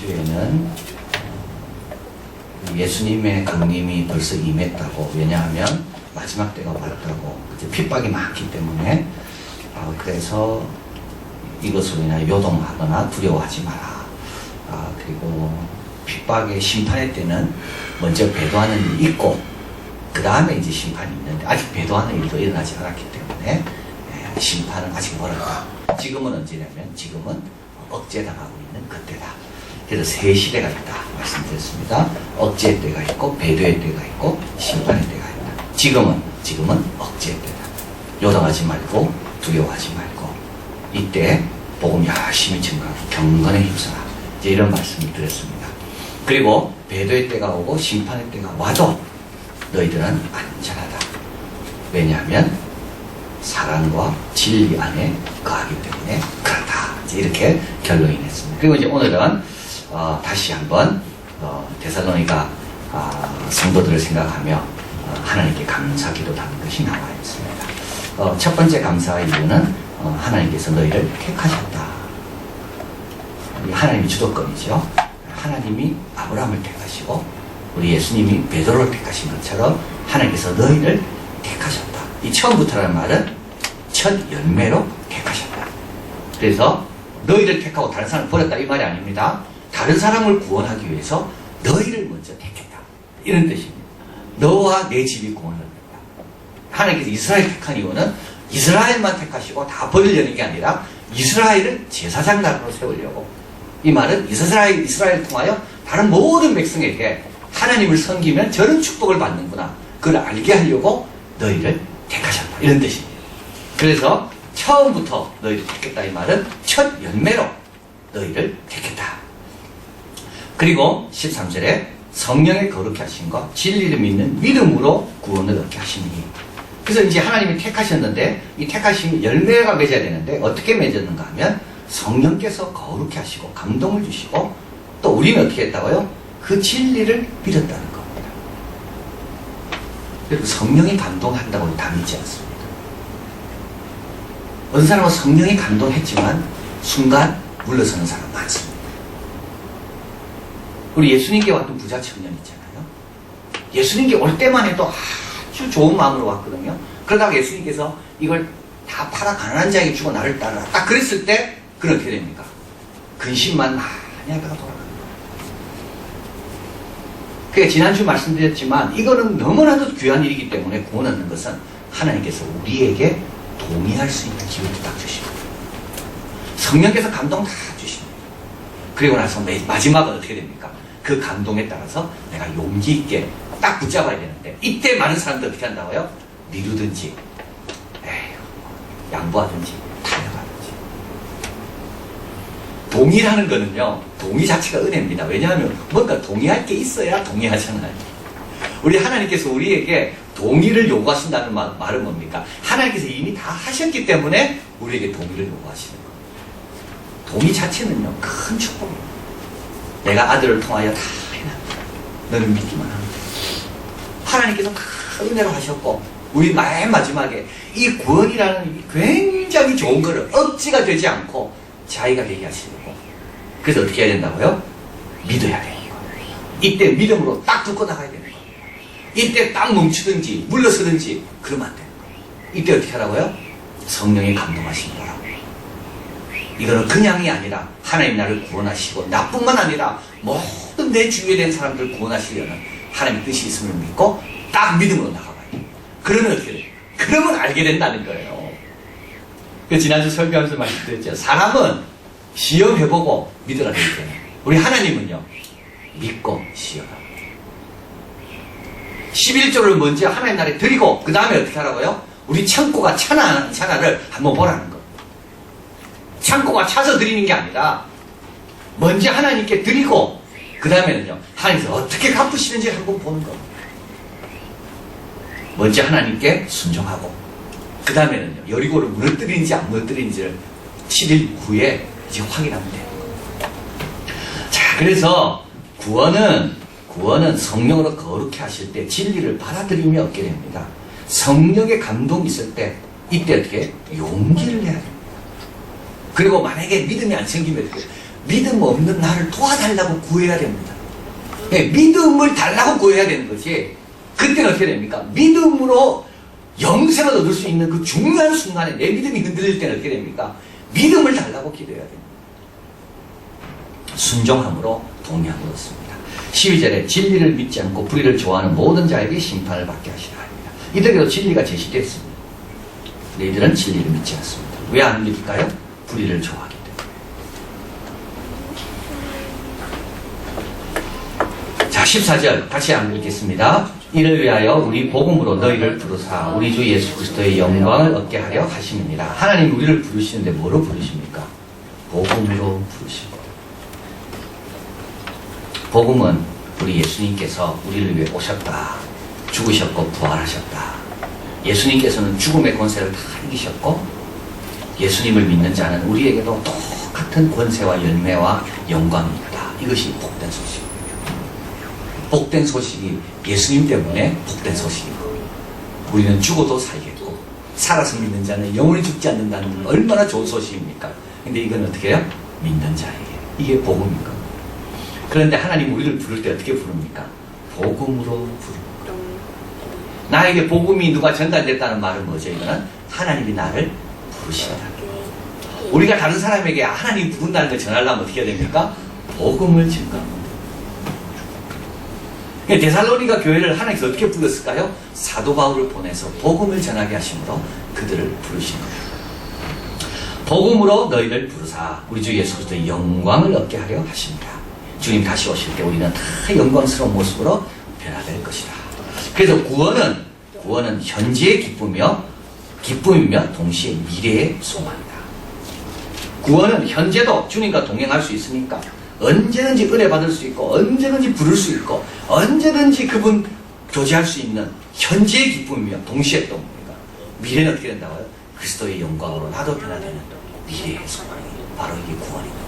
지난주에는 예수님의 강림이 벌써 임했다고, 왜냐하면 마지막 때가 왔다고, 핍박이 많기 때문에, 그래서 이것으로 인하여 요동하거나 두려워하지 마라. 그리고 핍박의 심판의 때는 먼저 배도하는 일이 있고 그 다음에 이제 심판이 있는데, 아직 배도하는 일도 일어나지 않았기 때문에 심판은 아직 멀었다. 지금은 언제냐면 지금은 억제당하고 있는 그때다. 그래서 세 시대가 있다 말씀드렸습니다. 억제의 때가 있고 배도의 때가 있고 심판의 때가 있다. 지금은 억제의 때다. 요동하지 말고 두려워하지 말고 이때 복음 열심히 증거하고 경건에 힘써라. 이제 이런 말씀을 드렸습니다. 그리고 배도의 때가 오고 심판의 때가 와도 너희들은 안전하다. 왜냐하면 사랑과 진리 안에 거하기 때문에 그렇다. 이제 이렇게 결론이 냈습니다. 그리고 이제 오늘은 다시 한번 데살로니가 성도들을 생각하며 하나님께 감사기도 하는 것이 나와 있습니다. 첫 번째 감사의 이유는 하나님께서 너희를 택하셨다. 하나님이 주도권이죠. 하나님이 아브라함을 택하시고 우리 예수님이 베드로를 택하신 것처럼 하나님께서 너희를 택하셨다. 이 처음부터라는 말은 첫 열매로 택하셨다. 그래서 너희를 택하고 다른 사람을 버렸다 이 말이 아닙니다. 다른 사람을 구원하기 위해서 너희를 먼저 택했다. 이런 뜻입니다. 너와 내 집이 구원을 받는다. 하나님께서 이스라엘 택한 이유는 이스라엘만 택하시고 다 버리려는 게 아니라 이스라엘을 제사장 나라로 세우려고. 이 말은 이스라엘을 통하여 다른 모든 백성에게 하나님을 섬기면 저런 축복을 받는구나. 그걸 알게 하려고 너희를 택하셨다. 이런 뜻입니다. 그래서 처음부터 너희를 택했다 이 말은 첫 열매로 너희를 택했다. 그리고 13절에 성령의 거룩히 하심과 진리를 믿는 믿음으로 구원을 얻게 하시니. 그래서 이제 하나님이 택하셨는데 이 택하심이 열매가 맺어야 되는데 어떻게 맺었는가 하면 성령께서 거룩히 하시고 감동을 주시고 또 우리는 어떻게 했다고요? 그 진리를 믿었다는 겁니다. 그리고 성령이 감동한다고 다 믿지 않습니다. 어떤 사람은 성령이 감동했지만 순간 물러서는 사람 많습니다. 우리 예수님께 왔던 부자 청년 있잖아요. 예수님께 올 때만 해도 아주 좋은 마음으로 왔거든요. 그러다가 예수님께서 이걸 다 팔아 가난한 자에게 주고 나를 따르라. 딱 그랬을 때 그는 어떻게 됩니까? 근심만 많이 하다가 돌아갑니다. 그러니까 지난주 말씀드렸지만 이거는 너무나도 귀한 일이기 때문에 구원 얻는 것은 하나님께서 우리에게 동의할 수 있는 기회를 딱 주십니다. 성령께서 감동 다 주십니다. 그리고 나서 마지막은 어떻게 됩니까? 그 감동에 따라서 내가 용기 있게 딱 붙잡아야 되는데 이때 많은 사람들 어떻게 한다고요? 미루든지 양보하든지 달려가든지. 동의라는 거는요, 동의 자체가 은혜입니다. 왜냐하면 뭔가 동의할 게 있어야 동의하잖아요. 우리 하나님께서 우리에게 동의를 요구하신다는 말은 뭡니까? 하나님께서 이미 다 하셨기 때문에 우리에게 동의를 요구하시는 거예요. 동의 자체는요, 큰 축복입니다. 내가 아들을 통하여 다 해놨다. 너는 믿기만 하면 돼. 하나님께서 큰 은혜로 하셨고 우리 맨 마지막에 이 구원이라는 굉장히 좋은 거를 억지가 되지 않고 자기가 되게 하시려고. 그래서 어떻게 해야 된다고요? 믿어야 되는 거예요. 이때 믿음으로 딱 붙고 나가야 되는 거예요. 이때 딱 멈추든지 물러서든지 그러면 안 되는 거예요. 이때 어떻게 하라고요? 성령이 감동하신 거라고. 이거는 그냥이 아니라 하나님 나를 구원하시고 나뿐만 아니라 모든 내 주위에 된 사람들을 구원하시려는 하나님의 뜻이 있음을 믿고 딱 믿음으로 나가봐요. 그러면 어떻게 돼요? 그러면 알게 된다는 거예요. 지난주 설교하면서 말씀드렸죠. 사람은 시험해보고 믿으라 되잖아요. 우리 하나님은요, 믿고 시험하고 11조를 먼저 하나님 나라에 드리고 그 다음에 어떻게 하라고요? 우리 창고가 차나를 한번 보라는 거예요. 창고가 차서 드리는 게 아니라 먼저 하나님께 드리고 그 다음에는요, 하나님께서 어떻게 갚으시는지 한번 보는 겁니다. 먼저 하나님께 순종하고 그 다음에는요, 여리고를 무너뜨리는지 안 무너뜨리는지를 7일 후에 이제 확인하면 돼요. 자, 그래서 구원은 성령으로 거룩히 하실 때 진리를 받아들이며 얻게 됩니다. 성령의 감동이 있을 때 이때 어떻게 용기를 내야 됩니다. 그리고 만약에 믿음이 안 생기면 믿음 없는 나를 도와달라고 구해야 됩니다. 네, 믿음을 달라고 구해야 되는 거지. 그때는 어떻게 됩니까? 믿음으로 영생을 얻을 수 있는 그 중요한 순간에 내 믿음이 흔들릴 때는 어떻게 됩니까? 믿음을 달라고 기도해야 됩니다. 순종함으로 동의함을 얻습니다. 12절에 진리를 믿지 않고 불의를 좋아하는 모든 자에게 심판을 받게 하시라 합니다. 이들에게도 진리가 제시됐습니다. 근데 이들은 진리를 믿지 않습니다. 왜 안 믿을까요? 불의를 좋아하기 때문에. 자, 14절 같이 한번 읽겠습니다. 이를 위하여 우리 복음으로 너희를 부르사 우리 주 예수 그리스도의 영광을 얻게 하려 하심이니라. 하나님 우리를 부르시는데 뭐로 부르십니까? 복음으로 부르십니다. 복음은 우리 예수님께서 우리를 위해 오셨다. 죽으셨고 부활하셨다. 예수님께서는 죽음의 권세를 다 이기셨고 예수님을 믿는 자는 우리에게도 똑같은 권세와 열매와 영광이 있다. 이것이 복된 소식입니다. 복된 소식이 예수님 때문에 복된 소식이고 우리는 죽어도 살겠고 살아서 믿는 자는 영원히 죽지 않는다는 얼마나 좋은 소식입니까? 근데 이건 어떻게 해요? 믿는 자에게. 이게 복음인 겁니다. 그런데 하나님 우리를 부를 때 어떻게 부릅니까? 복음으로 부릅니다. 나에게 복음이 누가 전달됐다는 말은 뭐죠? 이거는 하나님이 나를 부르신다. 우리가 다른 사람에게 하나님 부른다는 걸 전하려면 어떻게 해야 됩니까? 복음을 증거합니다. 데살로니가 교회를 하나님께서 어떻게 불렀을까요? 사도 바울을 보내서 복음을 전하게 하심으로 그들을 부르신 거예요. 복음으로 너희를 부르사 우리 주 예수 그리스도의 영광을 얻게 하려 하십니다. 주님 다시 오실 때 우리는 다 영광스러운 모습으로 변화될 것이다. 그래서 구원은 현재의 기쁨이며 동시에 미래의 소망이다. 구원은 현재도 주님과 동행할 수 있으니까 언제든지 은혜 받을 수 있고 언제든지 부를 수 있고 언제든지 그분 교제할 수 있는 현재의 기쁨이며 동시에 또 뭡니까? 미래는 어떻게 된다고요? 그리스도의 영광으로 나도 변화되는 미래의 소망이 바로 이게 구원입니다.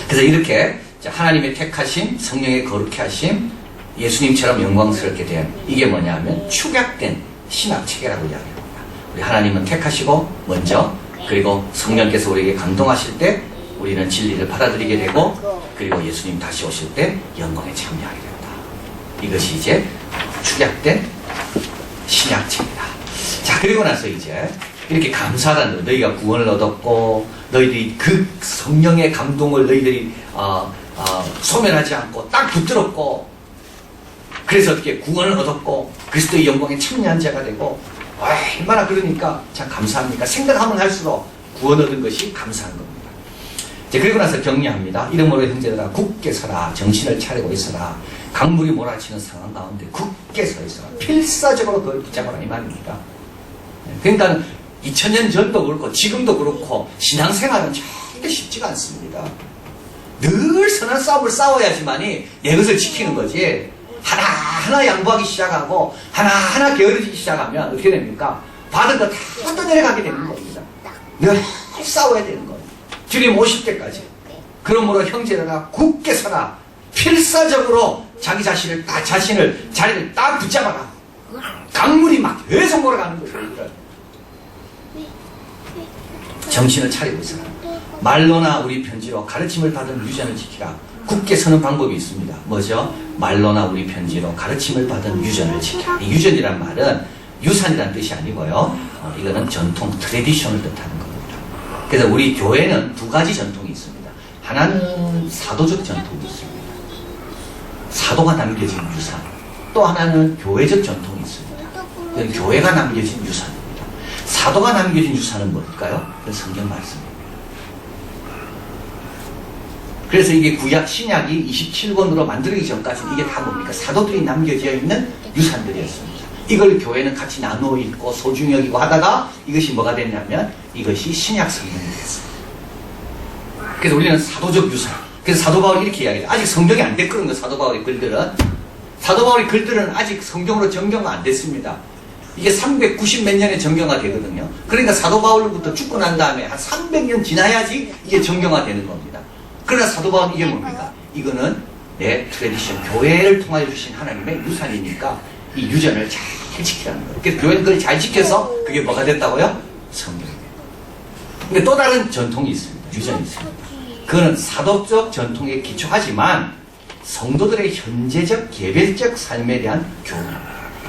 그래서 이렇게 하나님의 택하심, 성령의 거룩해 하심, 예수님처럼 영광스럽게 된 이게 뭐냐면 축약된 신학체계라고 이야기합니다. 우리 하나님은 택하시고 먼저 그리고 성령께서 우리에게 감동하실 때 우리는 진리를 받아들이게 되고 그리고 예수님 다시 오실 때 영광에 참여하게 된다. 이것이 이제 축약된 신약체입니다. 자, 그리고 나서 이제 이렇게 감사하다는 거예요. 너희가 구원을 얻었고 너희들이 그 성령의 감동을 너희들이 소멸하지 않고 딱 붙들었고 그래서 어떻게 구원을 얻었고 그리스도의 영광에 참여한 자가 되고 얼마나 그러니까 참 감사합니까? 생각하면 할수록 구원 얻은 것이 감사한 겁니다. 이제 그리고 나서 격려합니다. 이러므로 형제들아 굳게 서라. 정신을 차리고 있어라. 강물이 몰아치는 상황 가운데 굳게 서 있어라. 필사적으로 그걸 붙잡아라 이 말입니다. 그러니까 2000년 전도 그렇고 지금도 그렇고 신앙생활은 절대 쉽지가 않습니다. 늘 선한 싸움을 싸워야지만이 내 것을 지키는 거지. 하나하나 양보하기 시작하고 하나하나 게으르기 시작하면 어떻게 됩니까? 받은 거 다 떠내려가게 되는 겁니다. 늘 싸워야 되는 거예요. 주님 오실 때까지. 그러므로 형제들아 굳게 서라. 필사적으로 자기 자신을 자리를 딱 붙잡아라. 강물이 막 계속 몰아가는 거예요. 정신을 차리고 있어라. 말로나 우리 편지로 가르침을 받은 유전을 지키라. 굳게 서는 방법이 있습니다. 뭐죠? 말로나 우리 편지로 가르침을 받은 유전을 지키라. 이 유전이란 말은 유산이란 뜻이 아니고요. 이거는 전통, 트레디션을 뜻하는 겁니다. 그래서 우리 교회는 두 가지 전통이 있습니다. 하나는 사도적 전통이 있습니다. 사도가 남겨진 유산. 또 하나는 교회적 전통이 있습니다. 그건 교회가 남겨진 유산입니다. 사도가 남겨진 유산은 뭘까요? 그 성경 말씀입니다. 그래서 이게 구약 신약이 27권으로 만들기 전까지는 이게 다 뭡니까? 사도들이 남겨져 있는 유산들이었습니다. 이걸 교회는 같이 나누어 읽고 소중히 여기고 하다가 이것이 뭐가 됐냐면 이것이 신약 성경이 됐습니다. 그래서 우리는 사도적 유산. 그래서 사도 바울이 이렇게 이야기해요. 아직 성경이 안 됐거든요. 사도 바울의 글들은. 사도 바울의 글들은 아직 성경으로 정경화 안 됐습니다. 이게 390 몇 년에 정경화 되거든요. 그러니까 사도 바울부터 죽고 난 다음에 한 300년 지나야지 이게 정경화 되는 겁니다. 그러나 사도 바울은 이게 뭡니까? 이거는 내 트레디션, 교회를 통하여 주신 하나님의 유산이니까 이 유전을 잘 지키라는 거예요. 그래서 교회는 그걸 잘 지켜서 그게 뭐가 됐다고요? 성경이. 근데 또 다른 전통이 있습니다. 유전이 있습니다. 그 그거는 사도적 전통에 기초하지만 성도들의 현재적 개별적 삶에 대한 교훈.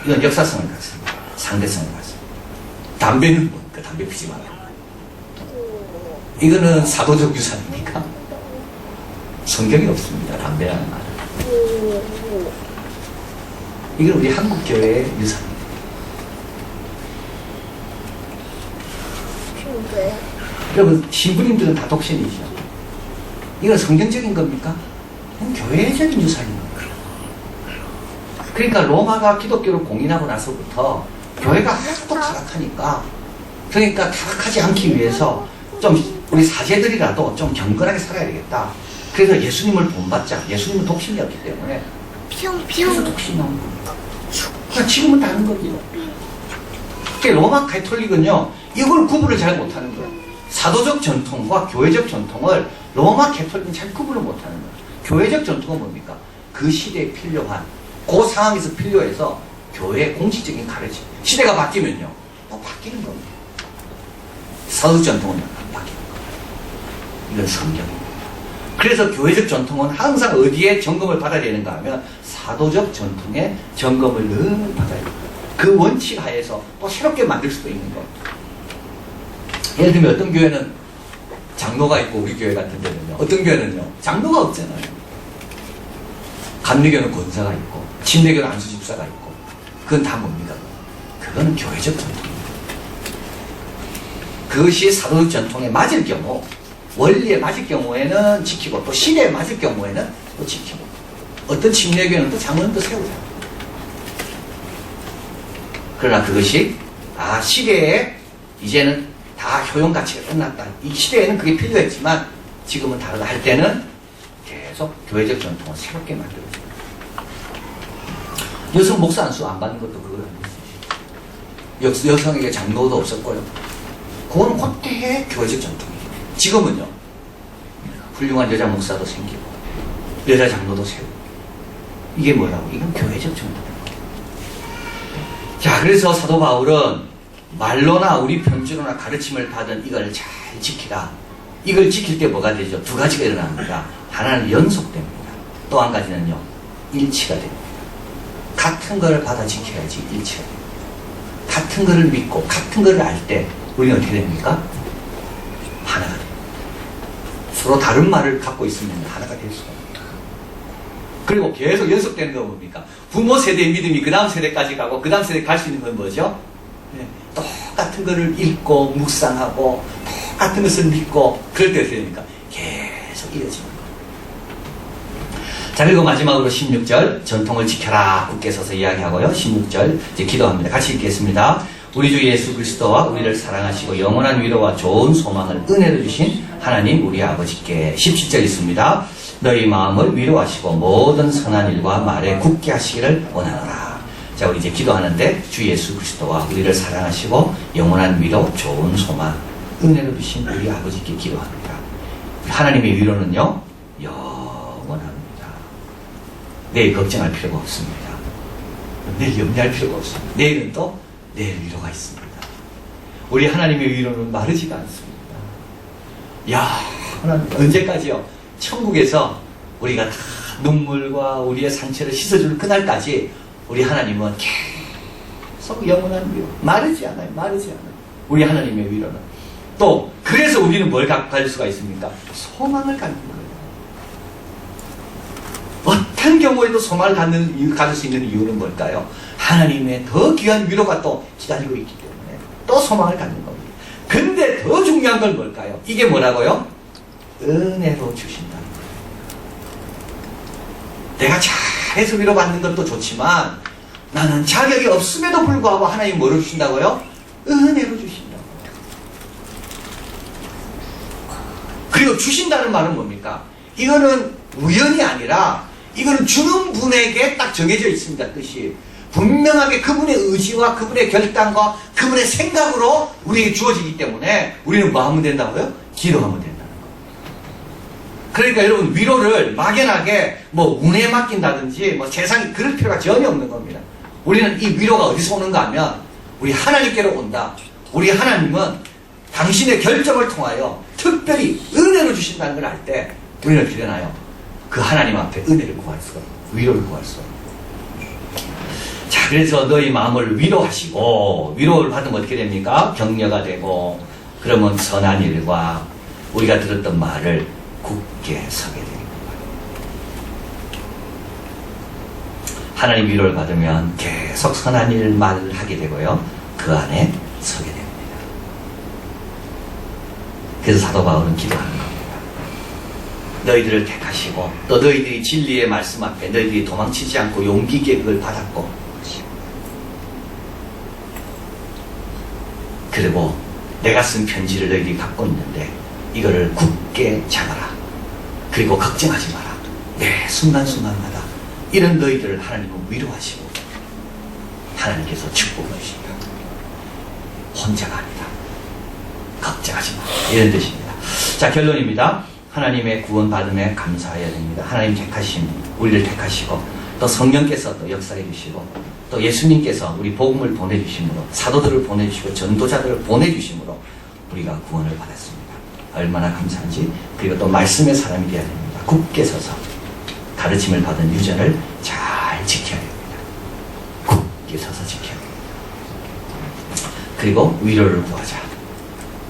이건 역사성을 갖습니다. 상대성을 갖습니다. 담배는 뭡니까? 담배 피지 마라. 이거는 사도적 유산입니까? 성경이 없습니다. 담배라는 말. 이건 우리 한국 교회의 유산입니다. 여러분, 신부님들은 다 독신이죠. 이건 성경적인 겁니까? 교회적인 유산인 겁니다. 그러니까 로마가 기독교를 공인하고 나서부터 교회가 하도 타락하니까, 그러니까 타락하지 않기 위해서 좀 우리 사제들이라도 좀 경건하게 살아야 되겠다. 그래서 예수님을 본받자. 예수님은 독신이었기 때문에 그래서 독신이 나온 겁니다. 그러니까 지금은 다른 거죠. 그러니까 로마 가톨릭은요, 이걸 구분을 잘 못하는 거예요. 사도적 전통과 교회적 전통을 로마 가톨릭은 잘 구분을 못하는 거예요. 교회적 전통은 뭡니까? 그 시대에 필요한, 그 상황에서 필요해서 교회의 공식적인 가르침. 시대가 바뀌면요, 또 바뀌는 겁니다. 사도적 전통은 안 바뀌는 거예요. 이건 성경입니다. 그래서 교회적 전통은 항상 어디에 점검을 받아야 되는가 하면 사도적 전통에 점검을 늘 받아야 됩니다. 그 원칙 하에서 또 새롭게 만들 수도 있는 겁니다. 예를 들면 어떤 교회는 장로가 있고 우리 교회 같은 데는요, 어떤 교회는요 장로가 없잖아요. 감리교는 권사가 있고 침례교는 안수집사가 있고, 그건 다 뭡니까? 그건 교회적 전통입니다. 그것이 사도적 전통에 맞을 경우, 원리에 맞을 경우에는 지키고, 또 시대에 맞을 경우에는 또 지키고, 어떤 침례교는 또 장로도 세우잖아요. 그러나 그것이 시대에 이제는 다 효용가치가 끝났다. 이 시대에는 그게 필요했지만 지금은 다르다 할 때는 계속 교회적 전통을 새롭게 만들어줍니다. 여성 목사 안수 안 받는 것도 그걸 아니었어요. 여성에게 장로도 없었고요. 그건 그때의 교회적 전통이에요. 지금은요, 훌륭한 여자 목사도 생기고 여자 장로도 세우고, 이게 뭐라고? 이건 교회적 전통이에요. 자, 그래서 사도 바울은 말로나 우리 편지로나 가르침을 받은 이걸 잘 지키라. 이걸 지킬 때 뭐가 되죠? 두 가지가 일어납니다. 하나는 연속됩니다. 또 한 가지는요, 일치가 됩니다. 같은 것을 받아 지켜야지 일치가 됩니다. 같은 것을 믿고 같은 것을 알 때 우리는 어떻게 됩니까? 하나가 됩니다. 서로 다른 말을 갖고 있으면 하나가 될 수가 없다. 그리고 계속 연속되는 건 뭡니까? 부모 세대의 믿음이 그 다음 세대까지 가고 그 다음 세대 갈 수 있는 건 뭐죠? 똑같은 것을 읽고 묵상하고 똑같은 것을 믿고, 그럴 때 어떻게 됩니까? 계속 이어지는 거예요. 자, 그리고 마지막으로 16절 전통을 지켜라 굳게 서서 이야기하고요. 16절 이제 기도합니다. 같이 읽겠습니다. 우리 주 예수 그리스도와 우리를 사랑하시고 영원한 위로와 좋은 소망을 은혜로 주신 하나님 우리 아버지께, 17절 있습니다. 너희 마음을 위로하시고 모든 선한 일과 말에 굳게 하시기를 원하노라. 자, 우리 이제 기도하는데 주 예수 그리스도와 우리를 사랑하시고 영원한 위로 좋은 소망 은혜로 주신 우리 아버지께 기도합니다. 하나님의 위로는요 영원합니다. 내일 걱정할 필요가 없습니다. 내일 염려할 필요가 없습니다. 내일은 또 내일 위로가 있습니다. 우리 하나님의 위로는 마르지가 않습니다. 야, 하나님 언제까지요? 천국에서 우리가 다 눈물과 우리의 상처를 씻어줄 그날까지 우리 하나님은 계속 영원한 위로, 마르지 않아요. 마르지 않아요. 우리 하나님의 위로는. 또 그래서 우리는 뭘 가질 수가 있습니까? 소망을 갖는 거예요. 어떤 경우에도 소망을 가질 수 있는 이유는 뭘까요? 하나님의 더 귀한 위로가 또 기다리고 있기 때문에 또 소망을 갖는 겁니다. 근데 더 중요한 건 뭘까요? 이게 뭐라고요? 은혜로 주신다는 거예요. 내가 잘해서 위로받는 것도 좋지만 나는 자격이 없음에도 불구하고 하나님이 뭐로 주신다고요? 은혜로 주신다고요. 그리고 주신다는 말은 뭡니까? 이거는 우연이 아니라 이거는 주는 분에게 딱 정해져 있습니다. 뜻이 분명하게 그분의 의지와 그분의 결단과 그분의 생각으로 우리에게 주어지기 때문에 우리는 뭐 하면 된다고요? 기도하면 된다는 거예요. 그러니까 여러분, 위로를 막연하게 뭐 운에 맡긴다든지 뭐 세상이 그럴 필요가 전혀 없는 겁니다. 우리는 이 위로가 어디서 오는가 하면 우리 하나님께로 온다. 우리 하나님은 당신의 결정을 통하여 특별히 은혜로 주신다는 걸 알 때 우리는 어떻게 되나요? 그 하나님 앞에 은혜를 구할 수가, 위로를 구할 수가. 자, 그래서 너희 마음을 위로하시고, 위로를 받으면 어떻게 됩니까? 격려가 되고, 그러면 선한 일과 우리가 들었던 말을 굳게 서게 되는 거예요. 하나님 위로를 받으면 계속 선한 일 말을 하게 되고요. 그 안에 서게 됩니다. 그래서 사도 바울은 기도하는 겁니다. 너희들을 택하시고 또 너희들이 진리의 말씀 앞에 너희들이 도망치지 않고 용기 있게 그걸 받았고, 그리고 내가 쓴 편지를 너희들이 갖고 있는데 이거를 굳게 잡아라. 그리고 걱정하지 마라. 매 순간순간마다 이런 너희들을 하나님은 위로하시고 하나님께서 축복을 주십니다. 혼자가 아니다. 걱정하지 마라. 이런 뜻입니다. 자, 결론입니다. 하나님의 구원받음에 감사해야 됩니다. 하나님 택하심, 우리를 택하시고 또 성령께서 또 역사해 주시고 또 예수님께서 우리 복음을 보내주심으로, 사도들을 보내주시고 전도자들을 보내주심으로 우리가 구원을 받았습니다. 얼마나 감사한지. 그리고 또 말씀의 사람이 되어야 됩니다. 굳게 서서 가르침을 받은 유전을 잘 지켜야 됩니다. 굳게 서서 지켜야 됩니다. 그리고 위로를 구하자.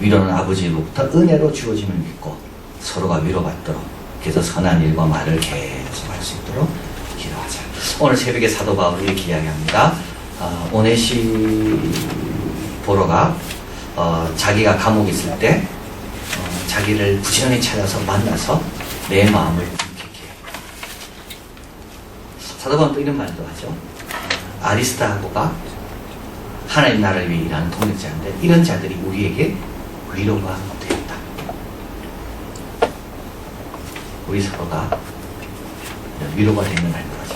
위로는 아버지로부터 은혜로 주어짐을 믿고 서로가 위로받도록, 그래서 선한 일과 말을 계속 할 수 있도록 기도하자. 오늘 새벽에 사도 바울이 이렇게 이야기합니다. 오네시보로가 자기가 감옥에 있을 때 자기를 부지런히 찾아서 만나서 내 마음을 깊게 해. 사도 바울은 또 이런 말도 하죠. 아리스타고가 하나님 나라를 위해 일하는 동력자인데 이런 자들이 우리에게 위로가 되었다. 우리 서로가 위로가 되는 날까지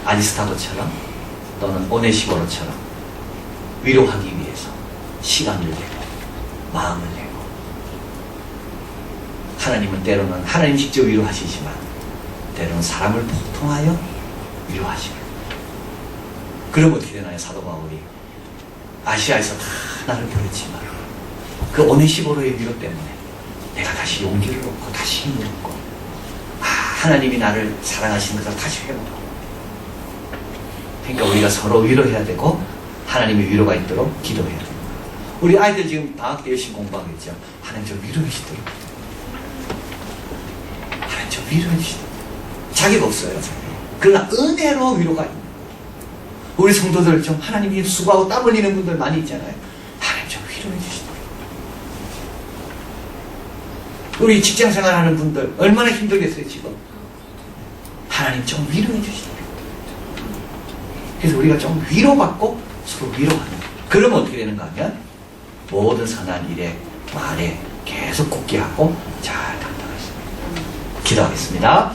아리스타고처럼 또는 오네시보로처럼 위로하기 위해서 시간을 내고 마음을 내고, 하나님은 때로는 하나님 직접 위로하시지만 때로는 사람을 통하여 위로하십니다. 그럼 어떻게 되나요? 사도 바울이 아시아에서 다 나를 버렸지만 그 오네시보로의 위로 때문에 내가 다시 용기를 얻고 다시 힘을 얻고, 하나님이 나를 사랑하시는 것을 다시 회복하고. 그러니까 우리가 서로 위로해야 되고 하나님의 위로가 있도록 기도해야 됩니다. 우리 아이들 지금 방학 때 열심히 공부하겠죠. 하나님 좀 위로해 주시도록. 하나님 좀 위로해 주시도록. 자기가 없어요. 그러나 은혜로 위로가 있는. 우리 성도들 좀 하나님이 수고하고 땀 흘리는 분들 많이 있잖아요. 하나님 좀 위로해 주시도록. 우리 직장 생활하는 분들 얼마나 힘들겠어요 지금. 하나님 좀 위로해 주시도록. 그래서 우리가 좀 위로받고 서로 위로하는. 그러면 어떻게 되는가 하면 모든 선한 일에 말에 계속 굳게 하고 잘 감당하십니다. 기도하겠습니다.